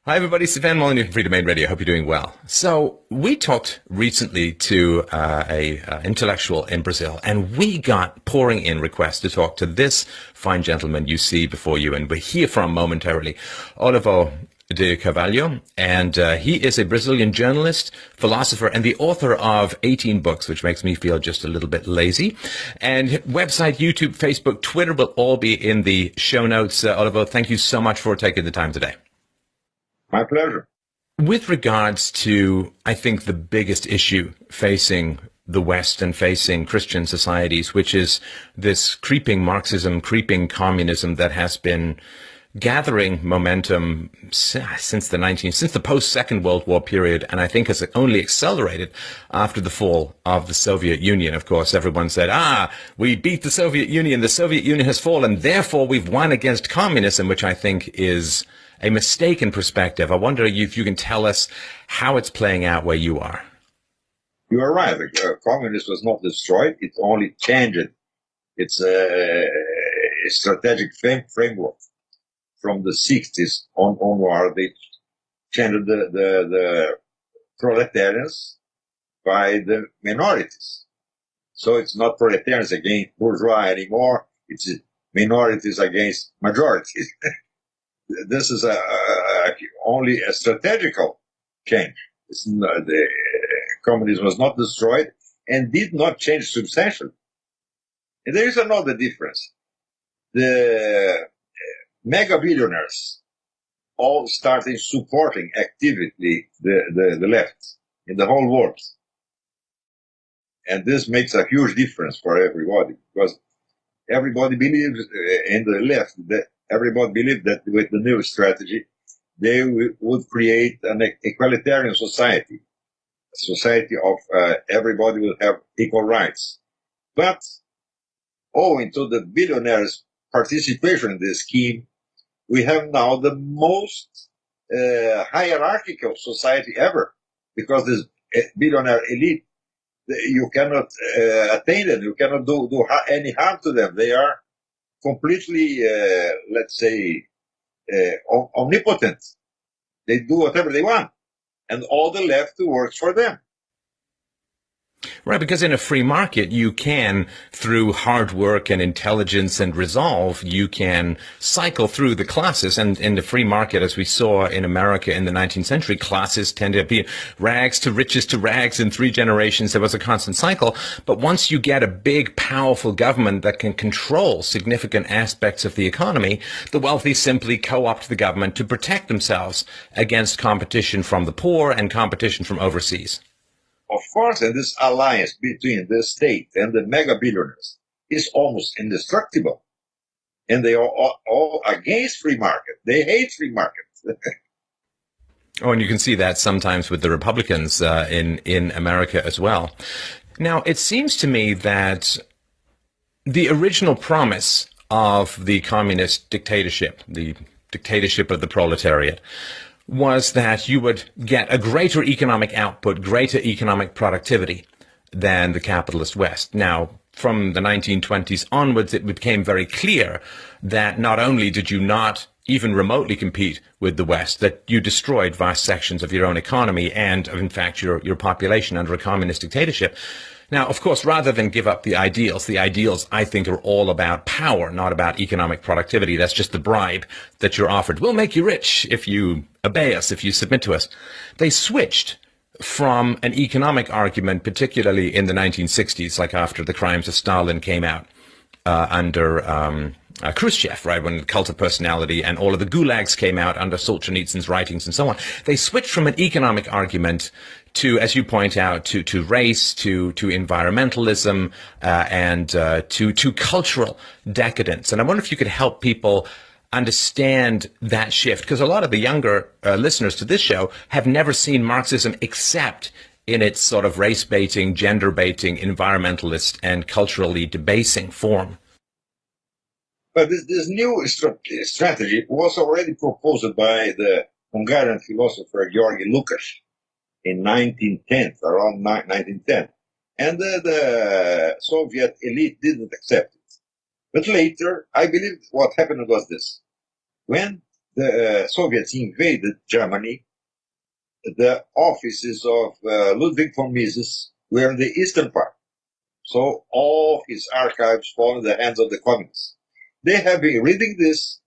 Hi, everybody. Stephan Molyneaux from Free Domain Radio. Hope you're doing well. So we talked recently to a intellectual in Brazil, and we got pouring in requests to talk to this fine gentleman you see before you, and we'll hear from momentarily, Olavo de Carvalho, and he is a Brazilian journalist, philosopher, and the author of 18 books, which makes me feel just a little bit lazy. And website, YouTube, Facebook, Twitter will all be in the show notes. Olavo, thank you so much for taking the time today. My pleasure. With regards to, I think, the biggest issue facing the West and facing Christian societies, which is this creeping Marxism, creeping communism that has been gathering momentum since the post-Second World War period, and I think has only accelerated after the fall of the Soviet Union. Of course, everyone said, we beat the Soviet Union has fallen, therefore we've won against communism, which I think is a mistaken perspective. I wonder if you can tell us how it's playing out where you are. You are right. The communism was not destroyed. It only changed its strategic framework. From the 60s onward, they changed the proletarians by the minorities. So it's not proletarians against bourgeois anymore. It's minorities against majorities. This is only a strategical change. The communism was not destroyed and did not change substantially. And there is another difference. The mega billionaires all started supporting actively the left in the whole world. And this makes a huge difference for everybody, because everybody believes in the left that everybody believed that with the new strategy, they would create an equalitarian society, a society of everybody will have equal rights. But owing to the billionaires' participation in this scheme, we have now the most hierarchical society ever, because this billionaire elite, you cannot attain them, you cannot do any harm to them. They are completely, let's say, omnipotent. They do whatever they want, and all the left works for them. Right, because in a free market, you can, through hard work and intelligence and resolve, you can cycle through the classes. And in the free market, as we saw in America in the 19th century, classes tended to be rags to rags. In 3 generations, there was a constant cycle. But once you get a big, powerful government that can control significant aspects of the economy, the wealthy simply co-opt the government to protect themselves against competition from the poor and competition from overseas. Of course, and this alliance between the state and the mega billionaires is almost indestructible. And they are all against free market. They hate free market. Oh, and you can see that sometimes with the Republicans in America as well. Now, it seems to me that the original promise of the communist dictatorship, the dictatorship of the proletariat, was that you would get a greater economic output, greater economic productivity than the capitalist West. Now, from the 1920s onwards, it became very clear that not only did you not even remotely compete with the West, that you destroyed vast sections of your own economy and, in fact, your population under a communist dictatorship. Now, of course, rather than give up the ideals, I think, are all about power, not about economic productivity. That's just the bribe that you're offered. We'll make you rich if you obey us, if you submit to us. They switched from an economic argument, particularly in the 1960s, like after the Crimes of Stalin came out under Khrushchev, right, when the Cult of Personality and all of the gulags came out under Solzhenitsyn's writings and so on. They switched from an economic argument to, as you point out, to race, to environmentalism, and to cultural decadence. And I wonder if you could help people understand that shift, because a lot of the younger listeners to this show have never seen Marxism except in its sort of race-baiting, gender-baiting, environmentalist, and culturally debasing form. But this new strategy was already proposed by the Hungarian philosopher Georgi Lukács in 1910, around 1910. And the Soviet elite didn't accept it. But later, I believe what happened was this. When the Soviets invaded Germany, the offices of Ludwig von Mises were in the eastern part. So all his archives fall in the hands of the communists. They have been reading this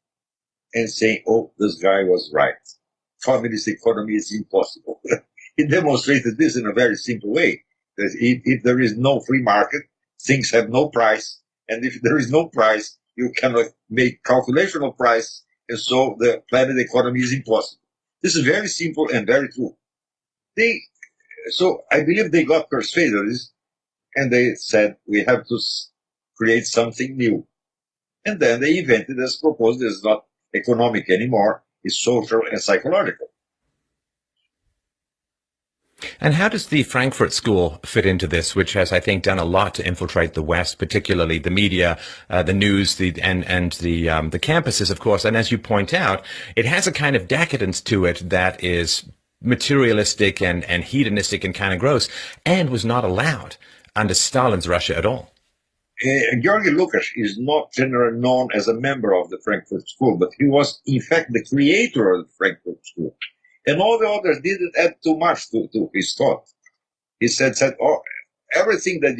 and saying, oh, this guy was right. Communist economy is impossible. He demonstrated this in a very simple way. That if there is no free market, things have no price. And if there is no price, you cannot make calculation of price. And so the planet economy is impossible. This is very simple and very true. So I believe they got persuaded, and they said, we have to create something new. And then they invented, as proposed, it's not economic anymore, it's social and psychological. And how does the Frankfurt School fit into this, which has, I think, done a lot to infiltrate the West, particularly the media, the news, and the campuses, of course. And as you point out, it has a kind of decadence to it that is materialistic and hedonistic and kind of gross, and was not allowed under Stalin's Russia at all. Georgi Lukács is not generally known as a member of the Frankfurt School, but he was, in fact, the creator of the Frankfurt School. And all the others didn't add too much to his thought. He said oh, everything that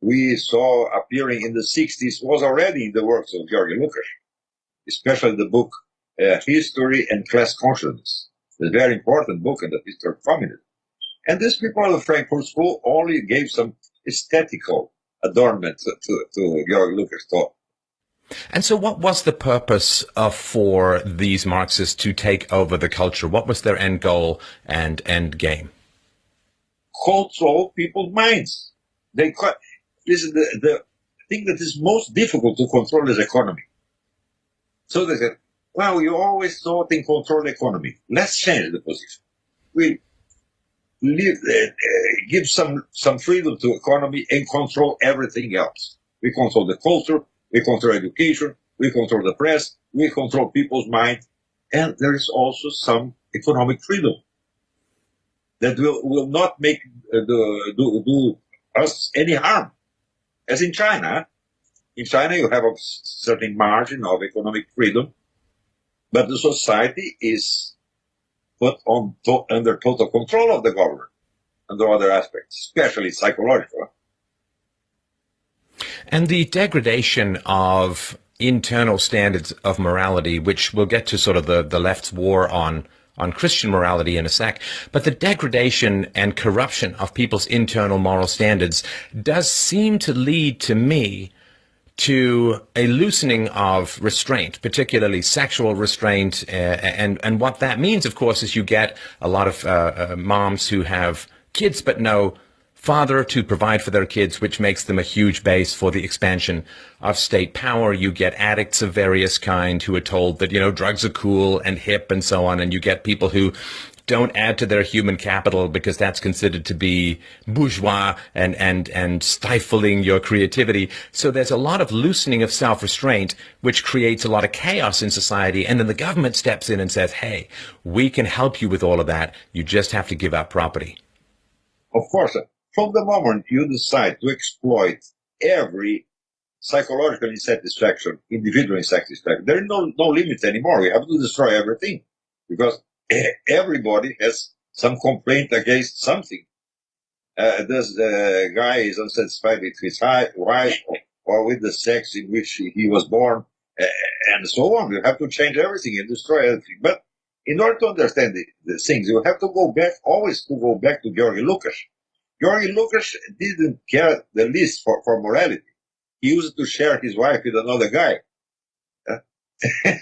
we saw appearing in the 60s was already in the works of Georgi Lukács, especially the book History and Class Consciousness, a very important book in the history of communism. And these people of the Frankfurt School only gave some aesthetical adornment to Georgi Lukács' thought. And so what was the purpose for these Marxists to take over the culture? What was their end goal and end game? Control people's minds. This is the thing that is most difficult to control is economy. So they said, well, you always thought in control the economy. Let's change the position. We give some freedom to economy and control everything else. We control the culture, we control education, we control the press, we control people's mind, and there is also some economic freedom that will not make do us any harm. As in China. In China, you have a certain margin of economic freedom, but the society is put under total control of the government, under other aspects, especially psychological. And the degradation of internal standards of morality, which we'll get to sort of the left's war on Christian morality in a sec, but the degradation and corruption of people's internal moral standards does seem to lead to me to a loosening of restraint, particularly sexual restraint. And what that means, of course, is you get a lot of moms who have kids but no father to provide for their kids, which makes them a huge base for the expansion of state power. You get addicts of various kind who are told that, drugs are cool and hip and so on. And you get people who don't add to their human capital because that's considered to be bourgeois and stifling your creativity. So there's a lot of loosening of self-restraint, which creates a lot of chaos in society. And then the government steps in and says, hey, we can help you with all of that. You just have to give up property. Of course, from the moment you decide to exploit every psychological insatisfaction, individual insatisfaction, there is no limit anymore. We have to destroy everything because everybody has some complaint against something. This guy is unsatisfied with his wife or with the sex in which he was born, and so on. You have to change everything and destroy everything. But in order to understand the things, you have to go back to Georgi Lukács. Georgi Lukács didn't care the least for morality. He used to share his wife with another guy.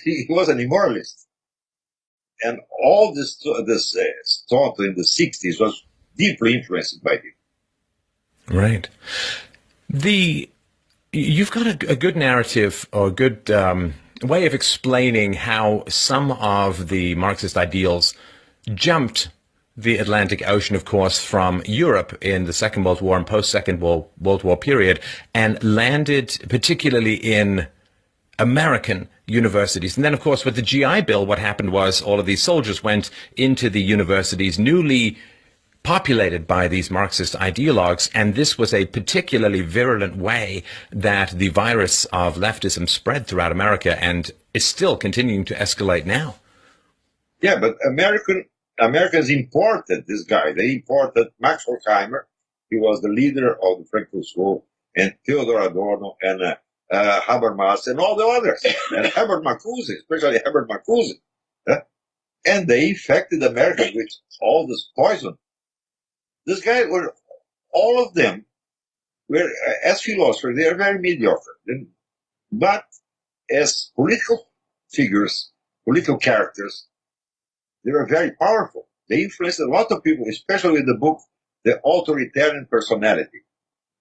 He was an immoralist. And all this thought in the 60s was deeply influenced by him. Right. You've got a good narrative or a good way of explaining how some of the Marxist ideals jumped the Atlantic Ocean, of course, from Europe in the Second World War and post-Second World War period, and landed particularly in American universities. And then, of course, with the GI Bill, what happened was all of these soldiers went into the universities newly populated by these Marxist ideologues, and this was a particularly virulent way that the virus of leftism spread throughout America and is still continuing to escalate now. Yeah, but Americans imported this guy. They imported Max Horkheimer. He was the leader of the Frankfurt School, and Theodor Adorno, and Habermas, and all the others, and Herbert Marcuse, especially Herbert Marcuse. And they infected America with all this poison. This guy, all of them were, as philosophers, they are very mediocre. But as political figures, political characters, they were very powerful. They influenced a lot of people, especially with the book, The Authoritarian Personality,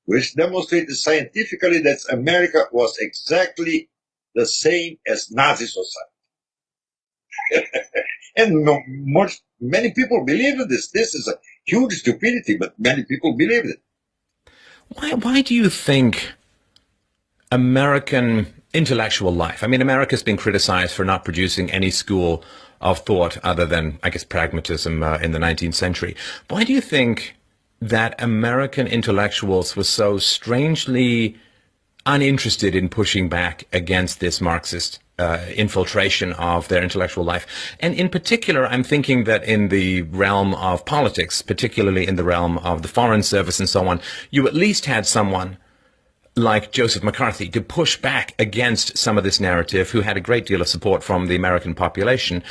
which demonstrated scientifically that America was exactly the same as Nazi society. And many people believe in this. This is a huge stupidity, but many people believe it. Why do you think American intellectual life, I mean, America's been criticized for not producing any school of thought other than, I guess, pragmatism in the 19th century. Why do you think that American intellectuals were so strangely uninterested in pushing back against this Marxist infiltration of their intellectual life? And in particular, I'm thinking that in the realm of politics, particularly in the realm of the Foreign Service and so on, you at least had someone like Joseph McCarthy to push back against some of this narrative, who had a great deal of support from the American population.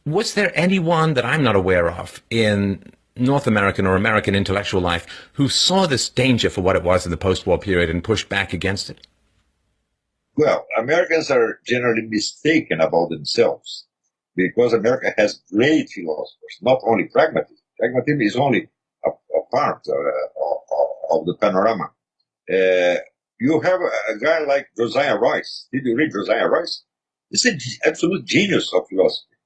Was there anyone that I'm not aware of in North American or American intellectual life who saw this danger for what it was in the post-war period and pushed back against it? Well, Americans are generally mistaken about themselves because America has great philosophers, not only pragmatism. Pragmatism is only a part of the panorama. You have a guy like Josiah Royce. Did you read Josiah Royce? He's an absolute genius of philosophy.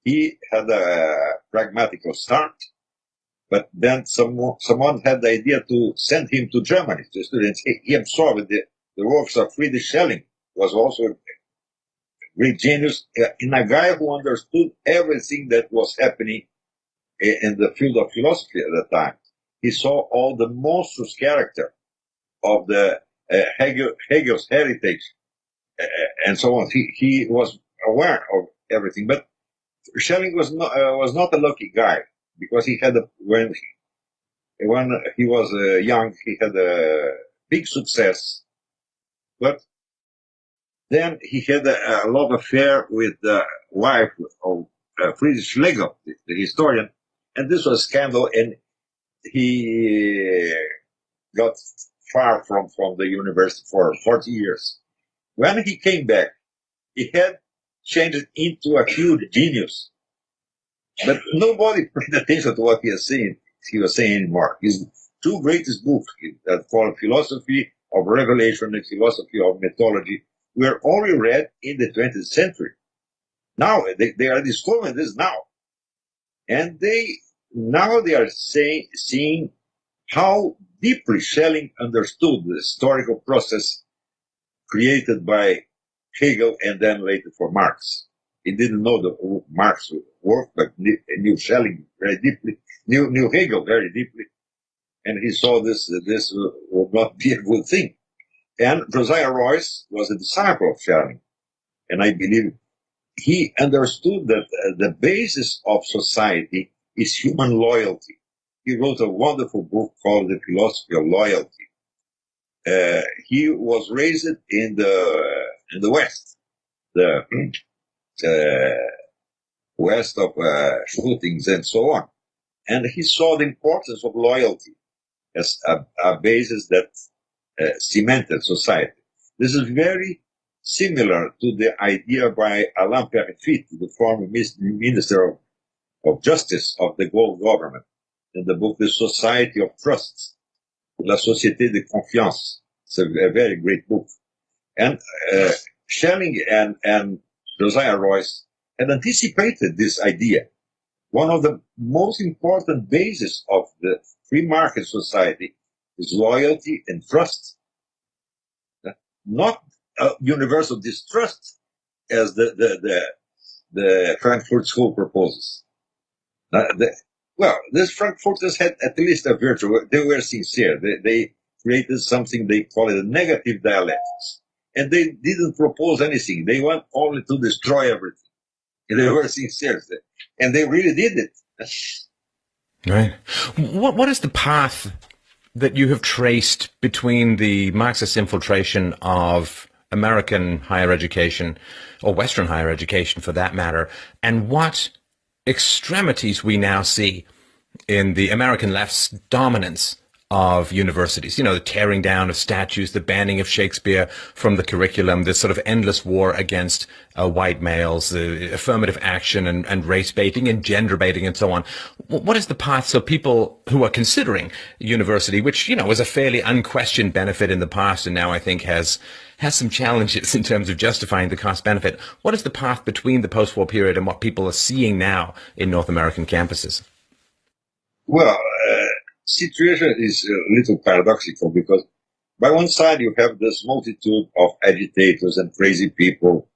He had a pragmatical start, but then someone had the idea to send him to Germany to study. He absorbed the works of Friedrich Schelling, was also a great genius, in a guy who understood everything that was happening in the field of philosophy at the time. He saw all the monstrous character of the Hegel's heritage, and so on. He was aware of everything, but Schelling was not a lucky guy, because he had when he was young, he had a big success, but then he had a love affair with the wife of Friedrich Schlegel, the historian, and this was a scandal, and he got far from the university for 40 years. When he came back, he had changed into a huge genius, but nobody paid attention to what he was saying anymore. His two greatest books, that called Philosophy of Revelation and Philosophy of Mythology, were only read in the 20th century. Now they are discovering this now, and they are seeing how deeply Schelling understood the historical process created by Hegel and then later for Marx. He didn't know the Marx work, but knew Schelling very deeply, knew Hegel very deeply, and he saw this would not be a good thing. And Josiah Royce was a disciple of Schelling, and I believe he understood that the basis of society is human loyalty. He wrote a wonderful book called The Philosophy of Loyalty. He was raised in the West, the West of shootings and so on, and he saw the importance of loyalty as a basis that cemented society. This is very similar to the idea by Alain Périfitte, the former Minister of Justice of the Gaulle government, in the book The Society of Trusts, La Société de Confiance. It's a very great book. And Schelling and Josiah Royce had anticipated this idea. One of the most important bases of the free market society is loyalty and trust. Not universal distrust, as the Frankfurt School proposes. Well, these Frankfurters had at least a virtue. They were sincere. They created something they call it a negative dialectics. And they didn't propose anything. They want only to destroy everything. And they were sincere. And they really did it. Right. What is the path that you have traced between the Marxist infiltration of American higher education, or Western higher education for that matter, and what extremities we now see in the American left's dominance of universities? You know, the tearing down of statues, the banning of Shakespeare from the curriculum, this sort of endless war against white males, the affirmative action and race baiting and gender baiting and so on. What is the path so people who are considering university, which, you know, was a fairly unquestioned benefit in the past and now I think has some challenges in terms of justifying the cost benefit. What is the path between the post-war period and what people are seeing now in North American campuses? Well, situation is a little paradoxical because by one side you have this multitude of agitators and crazy people,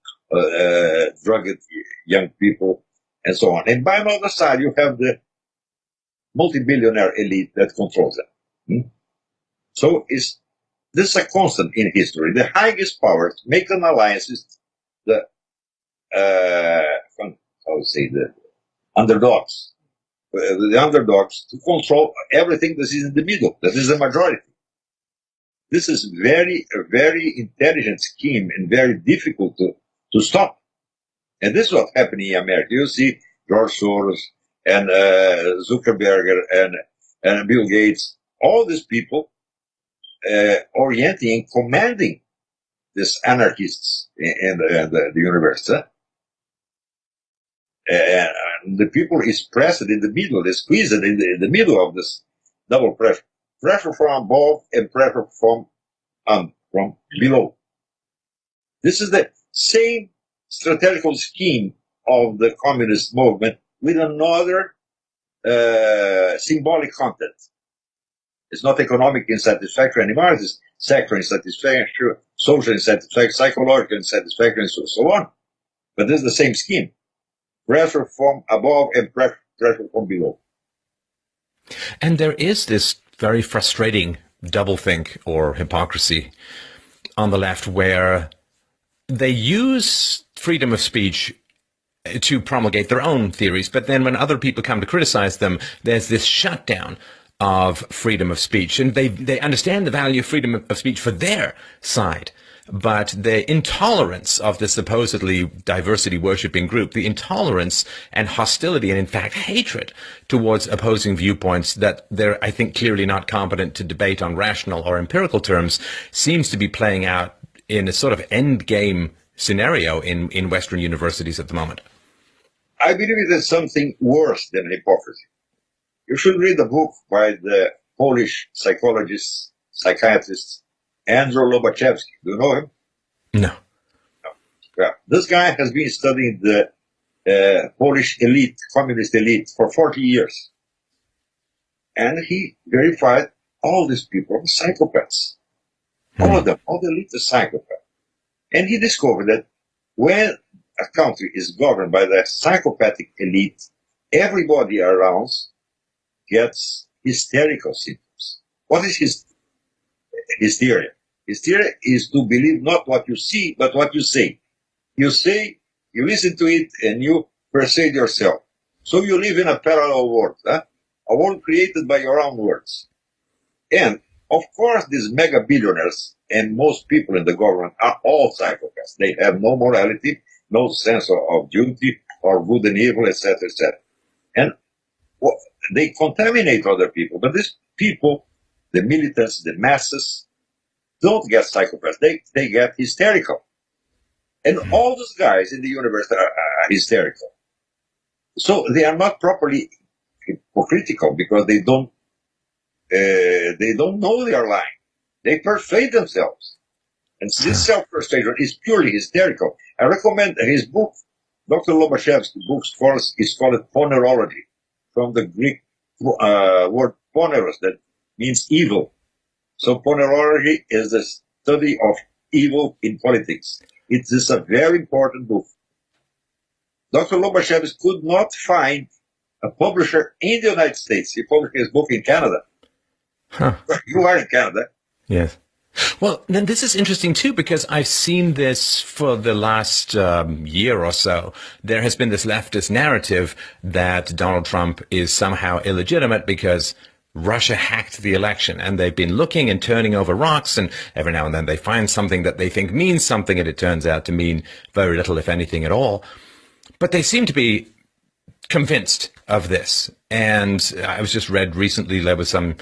drugged young people, and so on. And by another side you have the multi-billionaire elite that controls them. So this is a constant in history. The highest powers make an alliance with the, the underdogs. The underdogs to control everything that is in the middle, that is the majority. This is a very intelligent scheme and very difficult to stop. And this is what happened in America. You see George Soros and Zuckerberg and Bill Gates, all these people orienting and commanding these anarchists in the university. And the people is pressed in the middle, they squeeze it in the middle of this double pressure. Pressure from above and pressure from below. This is the same strategical scheme of the communist movement with another symbolic content. It's not economic insatisfaction anymore, it's sector insatisfaction, social insatisfaction, psychological insatisfaction, and so on. But this is the same scheme. Pressure from above and pressure from below. And there is this very frustrating doublethink or hypocrisy on the left where they use freedom of speech to promulgate their own theories, but then when other people come to criticize them, there's this shutdown of freedom of speech. And they understand the value of freedom of speech for their side. But the intolerance of the supposedly diversity worshipping group, the intolerance and hostility and in fact hatred towards opposing viewpoints that they're, I think, clearly not competent to debate on rational or empirical terms, seems to be playing out in a sort of end game scenario in Western universities at the moment. I believe it is something worse than hypocrisy. You should read a book by the Polish psychologist, psychiatrist, Andrew Lobachevsky. Do you know him? No. Yeah. This guy has been studying the Polish elite, communist elite, for 40 years. And he verified all these people are psychopaths. All of them, all the elite are psychopaths. And he discovered that when a country is governed by the psychopathic elite, everybody around gets hysterical symptoms. What is hysteria? Hysteria is to believe not what you see, but what you say. You say, you listen to it, and you persuade yourself. So you live in a parallel world, a world created by your own words. And, of course, these mega billionaires and most people in the government are all psychopaths. They have no morality, no sense of duty or good and evil, etc., etc. And they contaminate other people. But these people, the militants, the masses, don't get psychopaths. They get hysterical. And all those guys in the universe are hysterical. So they are not properly hypocritical because they don't know they are lying. They persuade themselves. And this self-persuasion is purely hysterical. I recommend his book, Dr. Lobachevsky's book is called Ponerology, from the Greek word poneros, that means evil. So ponerology is the study of evil in politics. It is a very important book. Dr. Lobachevsky could not find a publisher in the United States. He published his book in Canada. Huh. You are in Canada. Yes. Well, then this is interesting too, because I've seen this for the last year or so. There has been this leftist narrative that Donald Trump is somehow illegitimate because Russia hacked the election, and they've been looking and turning over rocks, and every now and then they find something that they think means something, and it turns out to mean very little, if anything at all. But they seem to be convinced of this. And I was just read recently, there was some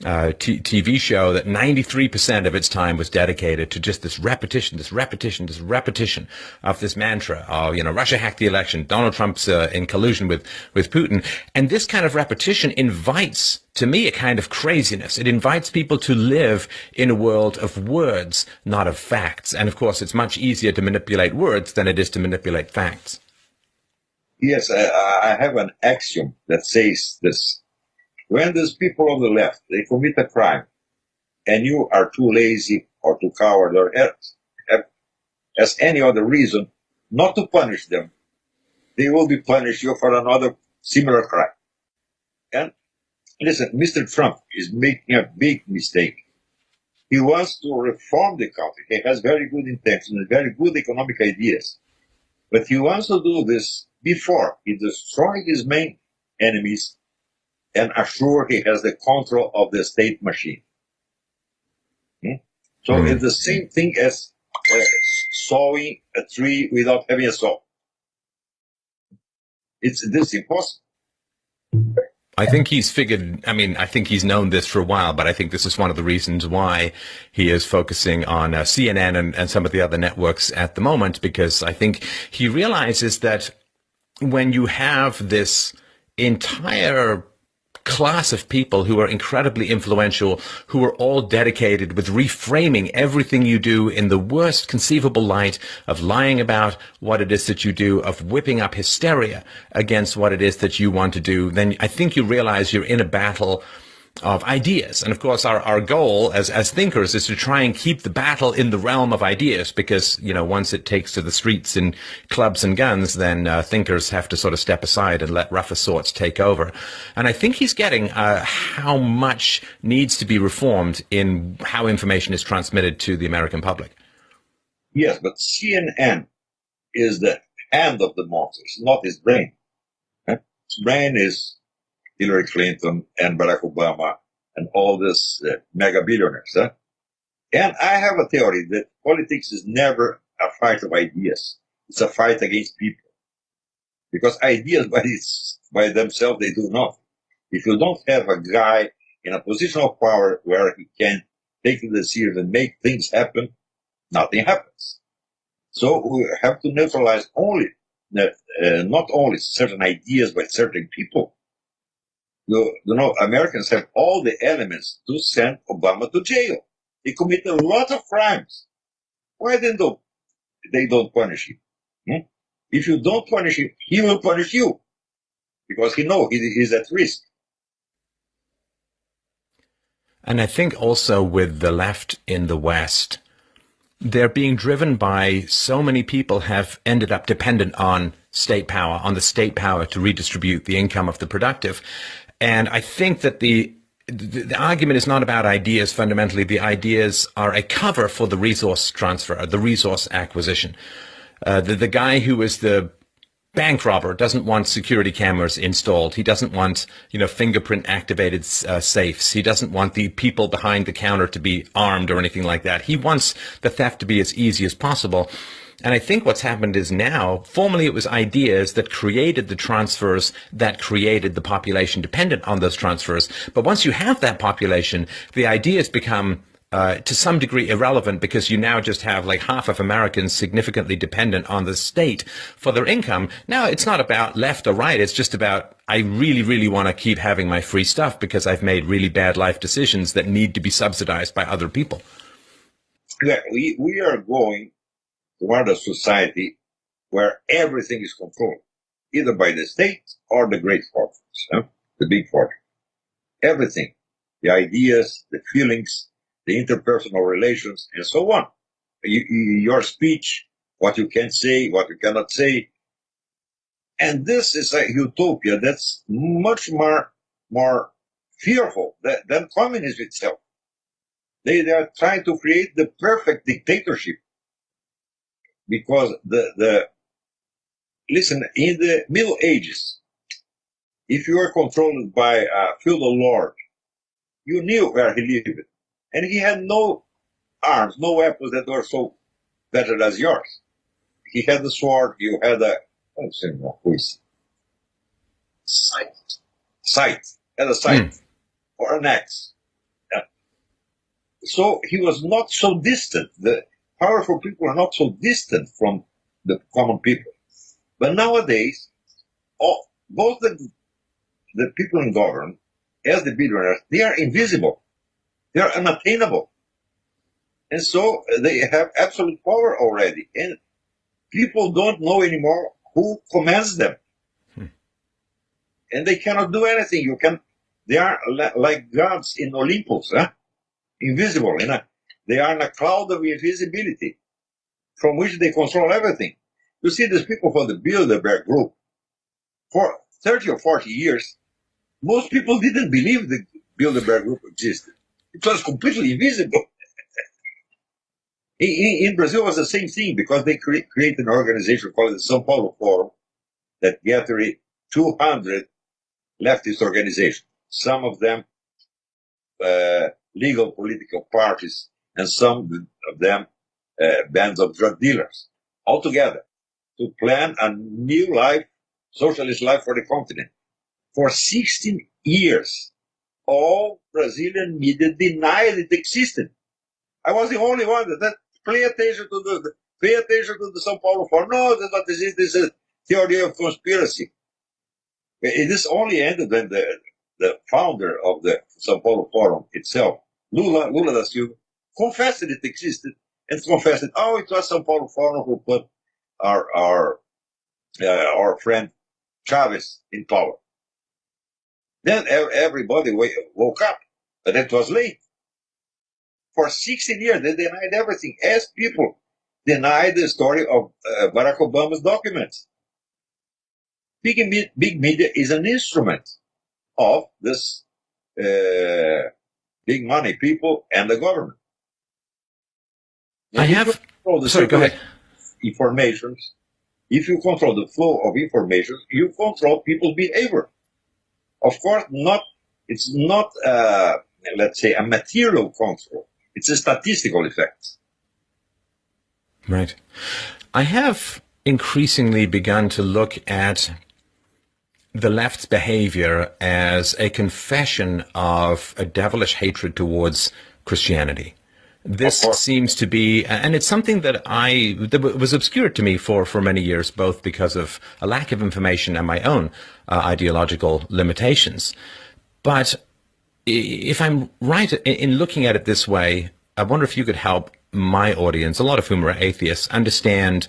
TV show that 93% of its time was dedicated to just this repetition of this mantra. Oh, Russia hacked the election. Donald Trump's in collusion with Putin. And this kind of repetition invites, to me, a kind of craziness. It invites people to live in a world of words, not of facts. And of course, it's much easier to manipulate words than it is to manipulate facts. Yes, I have an axiom that says this. When these people on the left, they commit a crime, and you are too lazy or too coward or as any other reason not to punish them, they will be punished you for another similar crime. And listen, Mr. Trump is making a big mistake. He wants to reform the country. He has very good intentions and very good economic ideas. But he wants to do this before he destroys his main enemies and assure he has the control of the state machine. So it's the same thing as sawing a tree without having a saw. It's this impossible. I think he's I think he's known this for a while, but I think this is one of the reasons why he is focusing on CNN and some of the other networks at the moment, because I think he realizes that when you have this entire class of people who are incredibly influential, who are all dedicated with reframing everything you do in the worst conceivable light, of lying about what it is that you do, of whipping up hysteria against what it is that you want to do, then I think you realize you're in a battle of ideas. And of course, our goal as thinkers is to try and keep the battle in the realm of ideas, because, once it takes to the streets in clubs and guns, then thinkers have to sort of step aside and let rougher sorts take over. And I think he's getting how much needs to be reformed in how information is transmitted to the American public. Yes, but CNN is the hand of the monster. It's not his brain. His brain is Hillary Clinton and Barack Obama and all these mega billionaires. And I have a theory that politics is never a fight of ideas. It's a fight against people. Because ideas by themselves, they do nothing. If you don't have a guy in a position of power where he can take the decision and make things happen, nothing happens. So we have to neutralize not only certain ideas by certain people. Americans have all the elements to send Obama to jail. He committed a lot of crimes. Why they don't punish him? If you don't punish him, he will punish you, because he knows he's at risk. And I think also with the left in the West, they're being driven by so many people have ended up dependent on state power, on the state power to redistribute the income of the productive. And I think that the argument is not about ideas. Fundamentally, the ideas are a cover for the resource transfer, the resource acquisition. The guy who is the bank robber doesn't want security cameras installed. He doesn't want, fingerprint activated safes. He doesn't want the people behind the counter to be armed or anything like that. He wants the theft to be as easy as possible. And I think what's happened is now, formerly it was ideas that created the transfers, that created the population dependent on those transfers. But once you have that population, the ideas become to some degree irrelevant, because you now just have like half of Americans significantly dependent on the state for their income. Now, it's not about left or right. It's just about, I really, really want to keep having my free stuff because I've made really bad life decisions that need to be subsidized by other people. Yeah, we are going toward a society where everything is controlled, either by the state or the great fortunes, the big fortune. Everything, the ideas, the feelings, the interpersonal relations, and so on. Your speech, what you can say, what you cannot say. And this is a utopia that's much more fearful than communism itself. They are trying to create the perfect dictatorship because listen, in the Middle Ages, if you were controlled by a feudal lord, you knew where he lived. And he had no arms, no weapons that were so better as yours. He had a sword, you had a, sight. Had a sight, or an axe. So he was not so distant. The powerful people are not so distant from the common people. But nowadays, both the people in government as the billionaires, they are invisible. They are unattainable. And so they have absolute power already. And people don't know anymore who commands them. And they cannot do anything. They are like gods in Olympus, invisible. They are in a cloud of invisibility from which they control everything. You see, these people from the Bilderberg group, for 30 or 40 years, most people didn't believe the Bilderberg group existed. It was completely invisible. In Brazil, it was the same thing because they created an organization called the São Paulo Forum that gathered 200 leftist organizations. Some of them legal political parties, and some of them bands of drug dealers, all together to plan a new life, socialist life for the continent. For 16 years, all Brazilian media denied it existed. I was the only one that pay attention to the São Paulo Forum. No, that's not this. This is a theory of conspiracy. This only ended when the founder of the São Paulo Forum itself, Lula da Silva, confessed that it existed and confessed that, oh, it was São Paulo Forum who put our friend Chavez in power. Then everybody woke up, but it was late. For 16 years, they denied everything, as people denied the story of Barack Obama's documents. Big media is an instrument of this big money people and the government. Sorry, go ahead. Informations. If you control the flow of information, you control people's behavior. Of course, it's not, let's say, a material control. It's a statistical effect. Right. I have increasingly begun to look at the left's behavior as a confession of a devilish hatred towards Christianity. This seems to be, and it's something that was obscured to me for many years, both because of a lack of information and my own ideological limitations. But if I'm right in looking at it this way, I wonder if you could help my audience, a lot of whom are atheists, understand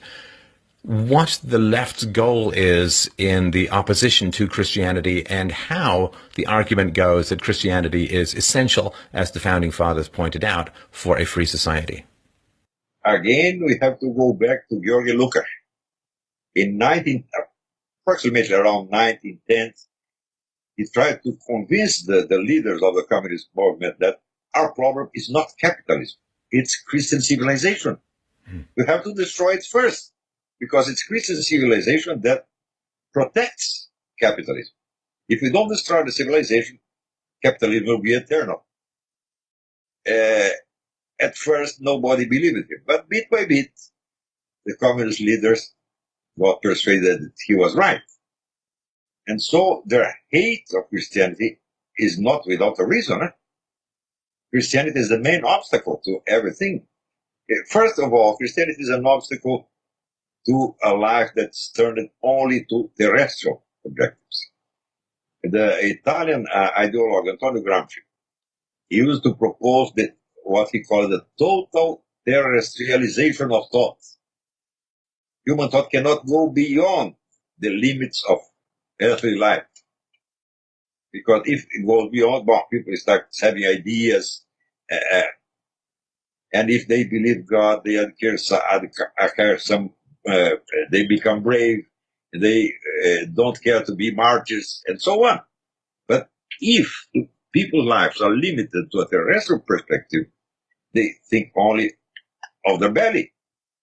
what the left's goal is in the opposition to Christianity and how the argument goes that Christianity is essential, as the founding fathers pointed out, for a free society. Again, we have to go back to George Lucas. In approximately around 1910, he tried to convince the leaders of the communist movement that our problem is not capitalism, it's Christian civilization. We have to destroy it first, because it's Christian civilization that protects capitalism. If we don't destroy the civilization, capitalism will be eternal. At first, nobody believed him, but bit by bit, the communist leaders got persuaded that he was right. And so their hate of Christianity is not without a reason. Christianity is the main obstacle to everything. First of all, Christianity is an obstacle to a life that's turned only to terrestrial objectives. The Italian ideologue Antonio Gramsci used to propose what he called the total terrestrialization of thought. Human thought cannot go beyond the limits of earthly life. Because if it goes beyond, people start having ideas, and if they believe God, they acquire some, they become brave, They don't care to be martyrs, and so on. But if people's lives are limited to a terrestrial perspective, they think only of their belly,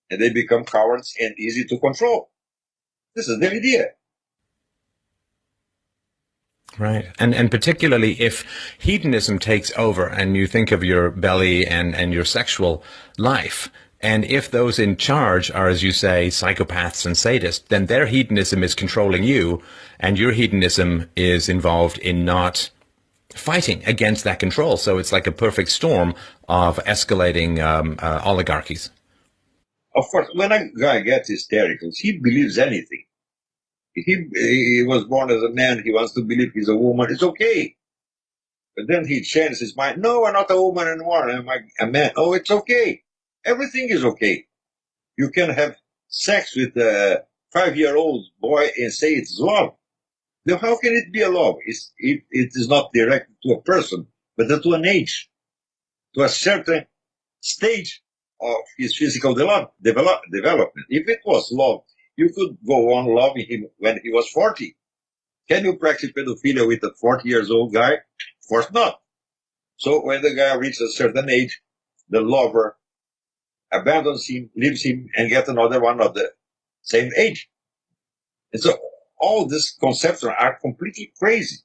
and they become cowards and easy to control. This is the idea. Right. And particularly if hedonism takes over and you think of your belly and your sexual life, and if those in charge are, as you say, psychopaths and sadists, then their hedonism is controlling you, and your hedonism is involved in not fighting against that control. So it's like a perfect storm of escalating oligarchies. Of course, when a guy gets hysterical, he believes anything. He was born as a man, he wants to believe he's a woman, it's okay. But then he changes his mind. No, I'm not a woman anymore, I'm a man. Oh, it's okay. Everything is okay. You can have sex with a 5-year-old boy and say it's love. Now, how can it be a love? It is not directed to a person, but to an age, to a certain stage of his physical development. If it was love, you could go on loving him when he was 40. Can you practice pedophilia with a 40 years old guy? Of course not. So when the guy reaches a certain age, the lover abandons him, leaves him, and gets another one of the same age. And so all these concepts are completely crazy.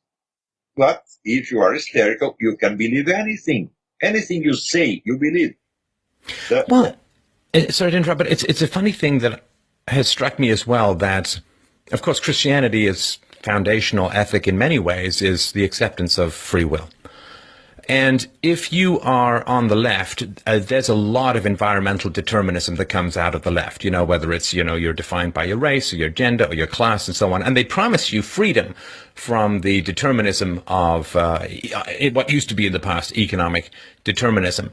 But if you are hysterical, you can believe anything. Anything you say, you believe. Sorry to interrupt, but it's a funny thing that has struck me as well that, of course, Christianity is foundational ethic in many ways, is the acceptance of free will. And if you are on the left, there's a lot of environmental determinism that comes out of the left, whether it's, you're defined by your race or your gender or your class and so on. And they promise you freedom from the determinism of what used to be in the past economic determinism.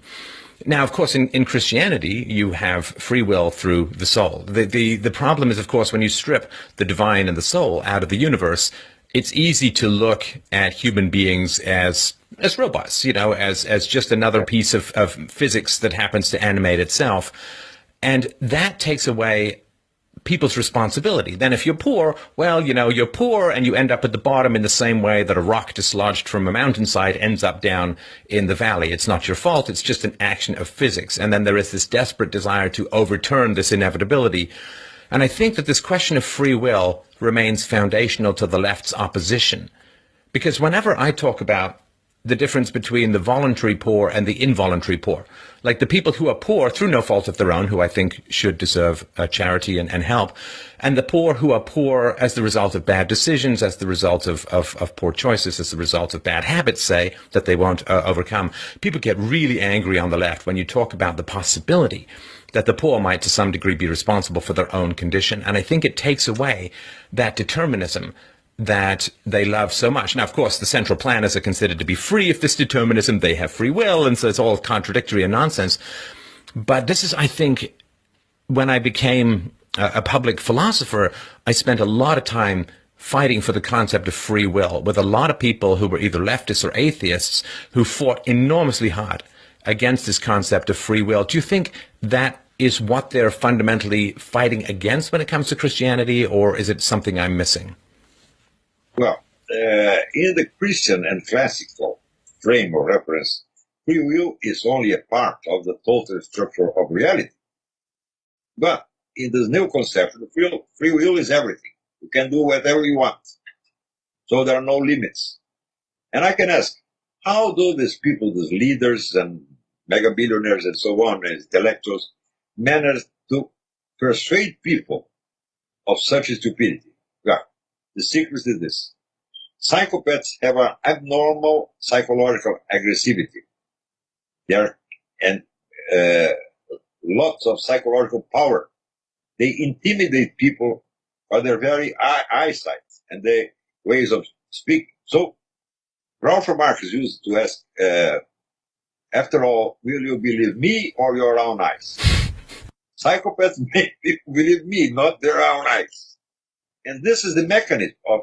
Now, of course, in Christianity, you have free will through the soul. The problem is, of course, when you strip the divine and the soul out of the universe, it's easy to look at human beings as robots, as just another piece of physics that happens to animate itself. And that takes away people's responsibility. Then if you're poor, well, you're poor and you end up at the bottom in the same way that a rock dislodged from a mountainside ends up down in the valley. It's not your fault. It's just an action of physics. And then there is this desperate desire to overturn this inevitability. And I think that this question of free will remains foundational to the left's opposition. Because whenever I talk about the difference between the voluntary poor and the involuntary poor, like the people who are poor through no fault of their own, who I think should deserve charity and help, and the poor who are poor as the result of bad decisions, as the result of poor choices, as the result of bad habits, say, that they won't overcome. People get really angry on the left when you talk about the possibility that the poor might to some degree be responsible for their own condition. And I think it takes away that determinism that they love so much. Now, of course, the central planners are considered to be free of this determinism. They have free will, and so it's all contradictory and nonsense. But this is, I think, when I became a public philosopher, I spent a lot of time fighting for the concept of free will with a lot of people who were either leftists or atheists who fought enormously hard against this concept of free will. Do you think that is what they're fundamentally fighting against when it comes to Christianity, or is it something I'm missing? Well, in the Christian and classical frame of reference, free will is only a part of the total structure of reality. But in this new conception, free will is everything. You can do whatever you want. So there are no limits. And I can ask, how do these people, these leaders and mega billionaires and so on, and intellectuals, manage to persuade people of such stupidity? Well, the secret is this. Psychopaths have an abnormal psychological aggressivity. And lots of psychological power. They intimidate people by their very eyesight and their ways of speaking. So, Groucho Marx used to ask, after all, will you believe me or your own eyes? Psychopaths make people believe me, not their own eyes. And this is the mechanism of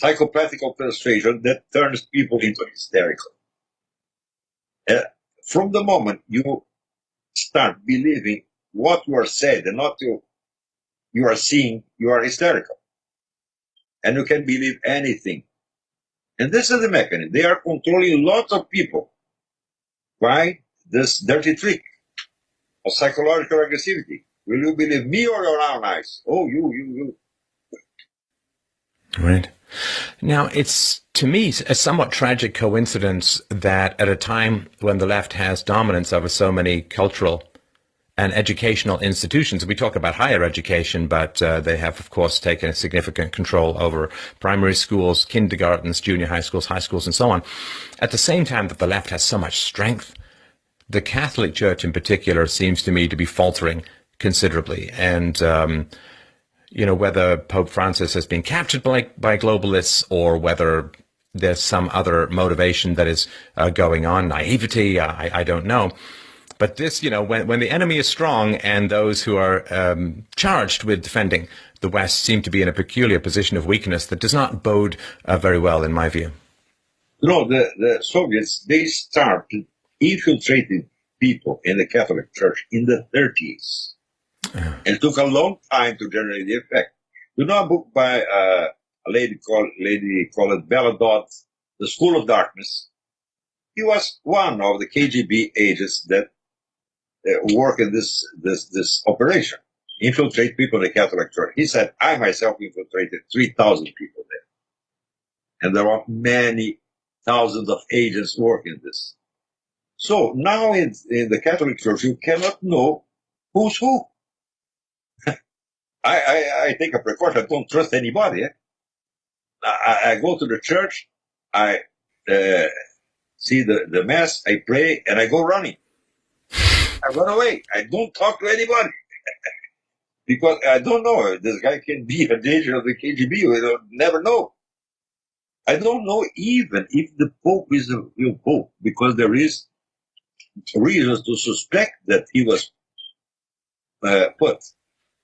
psychopathical persuasion that turns people into hysterical. From the moment you start believing what you are said and not you are seeing, you are hysterical. and you can believe anything. And this is the mechanism. They are controlling lots of people by this dirty trick of psychological aggressivity. Will you believe me or your own eyes? Oh, you. Right. Now, it's, to me, a somewhat tragic coincidence that at a time when the left has dominance over so many cultural and educational institutions, we talk about higher education, but they have, of course, taken a significant control over primary schools, kindergartens, junior high schools, and so on. At the same time that the left has so much strength, the Catholic Church in particular seems to me to be faltering considerably. And whether Pope Francis has been captured by globalists or whether there's some other motivation that is going on, naivety, I don't know. But this, when the enemy is strong and those who are charged with defending the West seem to be in a peculiar position of weakness that does not bode very well, in my view. No, the Soviets, they started infiltrating people in the Catholic Church in the 30s. And it took a long time to generate the effect. You know a book by a lady called Bella Dodd, The School of Darkness? He was one of the KGB agents that work in this operation, infiltrate people in the Catholic Church. He said, I myself infiltrated 3,000 people there. And there are many thousands of agents working this. So now in the Catholic Church, you cannot know who's who. I take a precaution. I don't trust anybody. I go to the church, I see the mass, I pray, and I go running. I run away. I don't talk to anybody. Because I don't know. This guy can be a danger of the KGB. We don't never know. I don't know even if the Pope is a real Pope, because there is reasons to suspect that he was put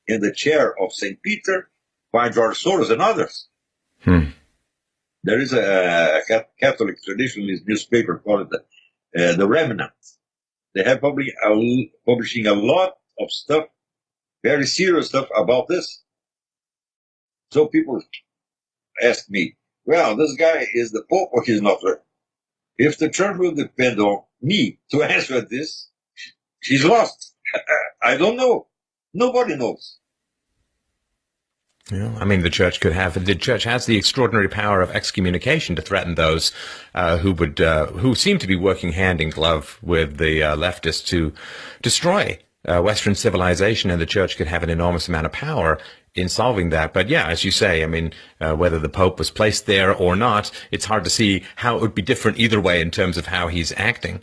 in the chair of St. Peter by George Soros and others. There is a Catholic traditionalist newspaper called The Remnant. They have publishing a lot of stuff, very serious stuff about this. So people ask me, well, this guy is the Pope or he's not? If the church will depend on me to answer this, she's lost. I don't know. Nobody knows. I mean, the church has the extraordinary power of excommunication to threaten those who seem to be working hand in glove with the leftists to destroy Western civilization, and the church could have an enormous amount of power in solving that. But yeah, as you say, I mean, whether the Pope was placed there or not, it's hard to see how it would be different either way in terms of how he's acting.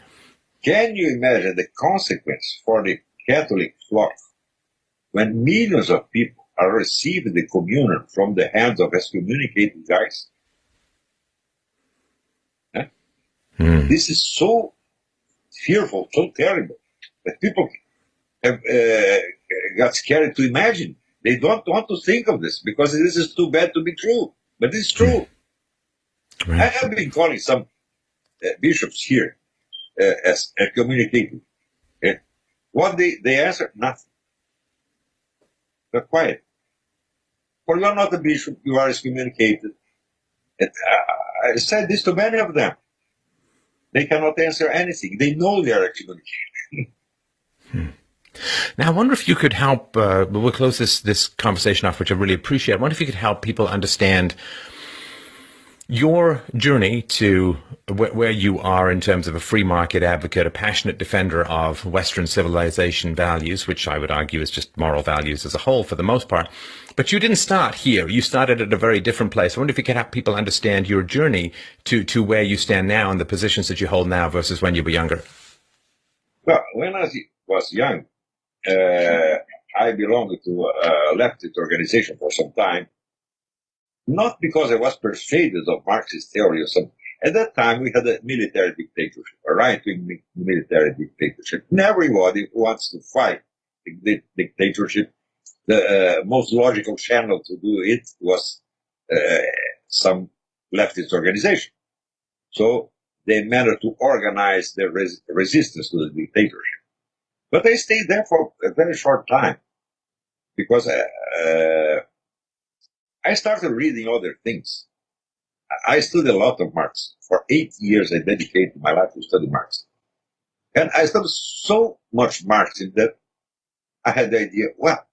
Can you imagine the consequence for the Catholic flock when millions of people are receiving the communion from the hands of excommunicated guys? Huh? This is so fearful, so terrible, that people have got scared to imagine. They don't want to think of this because this is too bad to be true. But it's true. Right. I have been calling some bishops here as excommunicated. What they answer? Nothing. They're quiet. For you're not a bishop, you are excommunicated. And I said this to many of them. They cannot answer anything. They know they are excommunicated. Now, I wonder if you could help, we'll close this conversation off, which I really appreciate. I wonder if you could help people understand your journey to where you are in terms of a free market advocate, a passionate defender of Western civilization values, which I would argue is just moral values as a whole for the most part. But you didn't start here. You started at a very different place. I wonder if you could help people understand your journey to where you stand now and the positions that you hold now versus when you were younger. Well, when I was young, I belonged to a leftist organization for some time. Not because I was persuaded of Marxist theory or something. At that time, we had a military dictatorship, a right-wing military dictatorship. And everybody wants to fight the dictatorship. The most logical channel to do it was some leftist organization. So they managed to organize the resistance to the dictatorship. But I stayed there for a very short time because I started reading other things. I studied a lot of Marx. For 8 years, I dedicated my life to study Marx. And I studied so much Marxism that I had the idea, well,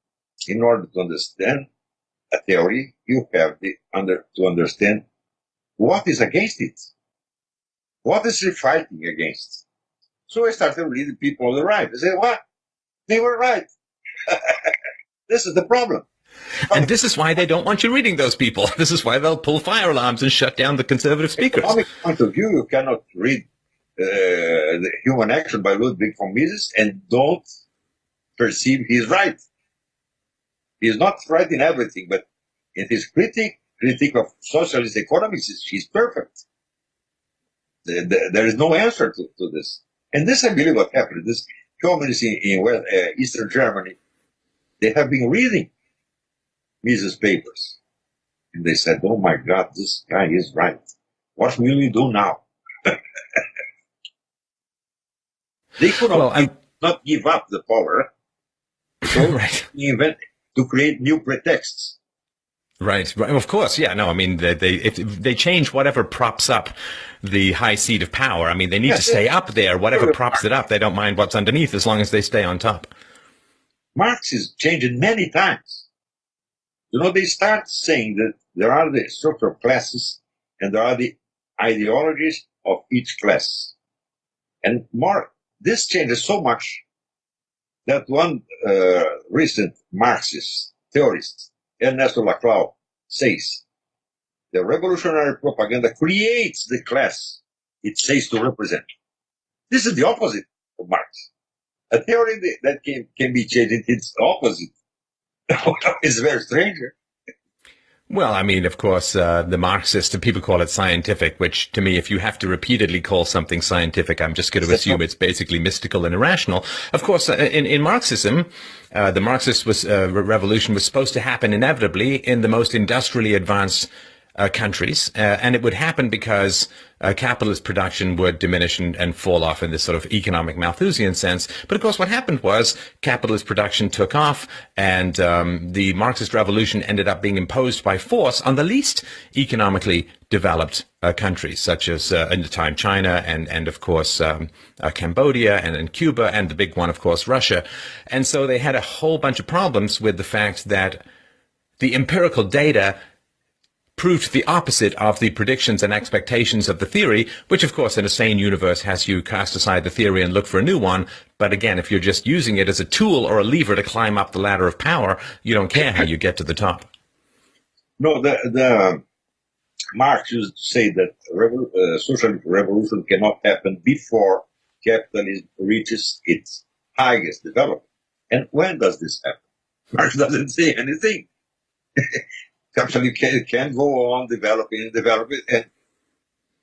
in order to understand a theory, you have to understand what is against it. What is it fighting against? So I started reading people on the right. I said, what? They were right. This is the problem. And this is why they don't want you reading those people. This is why they'll pull fire alarms and shut down the conservative speakers. From economic point of view, you cannot read the Human Action by Ludwig von Mises and don't perceive he's right. He's not right in everything, but in his critique of socialist economics, he's perfect. There is no answer to this. And this, I believe, what happened. This communists in Eastern Germany, they have been reading Mises' papers. And they said, oh my God, this guy is right. What will we do now? They could not give up the power. So right. To create new pretexts. Right. Of course. Yeah. No, I mean, they change whatever props up the high seat of power. I mean, they need to stay up there. Whatever props it up, they don't mind what's underneath as long as they stay on top. Marx is changing many times. They start saying that there are the structural classes and there are the ideologies of each class. And this changes so much that one recent Marxist theorist, Ernesto Laclau, says the revolutionary propaganda creates the class it says to represent. This is the opposite of Marx. A theory that can be changed into its opposite. It's very strange. Well, I mean, of course, the Marxists, people call it scientific, which to me, if you have to repeatedly call something scientific, I'm just going to assume it's basically mystical and irrational. Of course, in Marxism, the Marxist revolution was supposed to happen inevitably in the most industrially advanced countries, and it would happen because capitalist production would diminish and fall off in this sort of economic Malthusian sense. But of course, what happened was capitalist production took off, and the Marxist revolution ended up being imposed by force on the least economically developed countries, such as in the time China and of course Cambodia and Cuba, and the big one, of course, Russia. And so they had a whole bunch of problems with the fact that the empirical data proved the opposite of the predictions and expectations of the theory, which of course in a sane universe has you cast aside the theory and look for a new one. But again, if you're just using it as a tool or a lever to climb up the ladder of power, you don't care how you get to the top. No, the Marx used to say that social revolution cannot happen before capitalism reaches its highest development. And when does this happen? Marx doesn't say anything. Capitalism can go on developing, and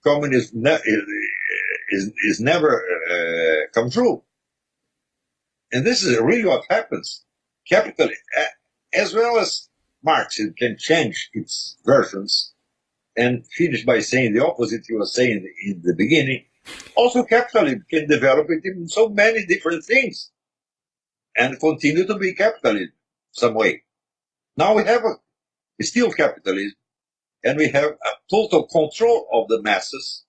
communism is never come true. And this is really what happens. Capital, as well as Marxism, can change its versions and finish by saying the opposite you were saying in the beginning. Also, capitalism can develop it in so many different things and continue to be capitalism some way. Now we have still capitalism, and we have a total control of the masses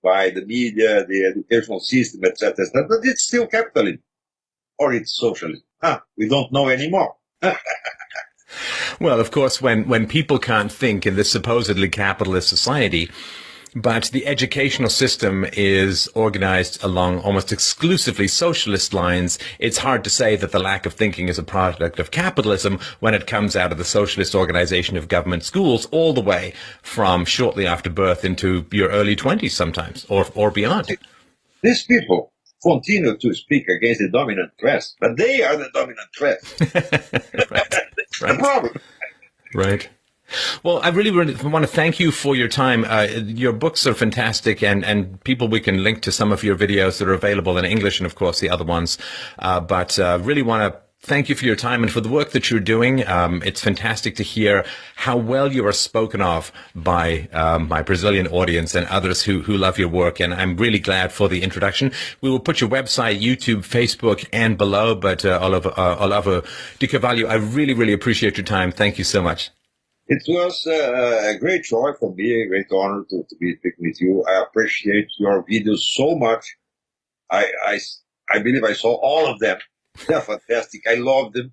by the media, the educational system, etc., etc. But it's still capitalism, or it's socialism. We don't know anymore. Well, of course, when people can't think in this supposedly capitalist society, but the educational system is organized along almost exclusively socialist lines, it's hard to say that the lack of thinking is a product of capitalism when it comes out of the socialist organization of government schools all the way from shortly after birth into your early 20s sometimes, or beyond. These people continue to speak against the dominant class, but they are the dominant class. Right. That's the problem. Right. Well, I really want to thank you for your time. Your books are fantastic, and people, we can link to some of your videos that are available in English and, of course, the other ones. But really want to thank you for your time and for the work that you're doing. It's fantastic to hear how well you are spoken of by my Brazilian audience and others who love your work. And I'm really glad for the introduction. We will put your website, YouTube, Facebook, and below. But Olavo de Carvalho, I really, really appreciate your time. Thank you so much. It was a great joy for me, a great honor to be speaking with you. I appreciate your videos so much. I, I, I believe I saw all of them. They're fantastic. I love them.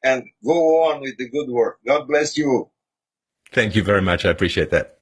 And go on with the good work. God bless you. Thank you very much. I appreciate that.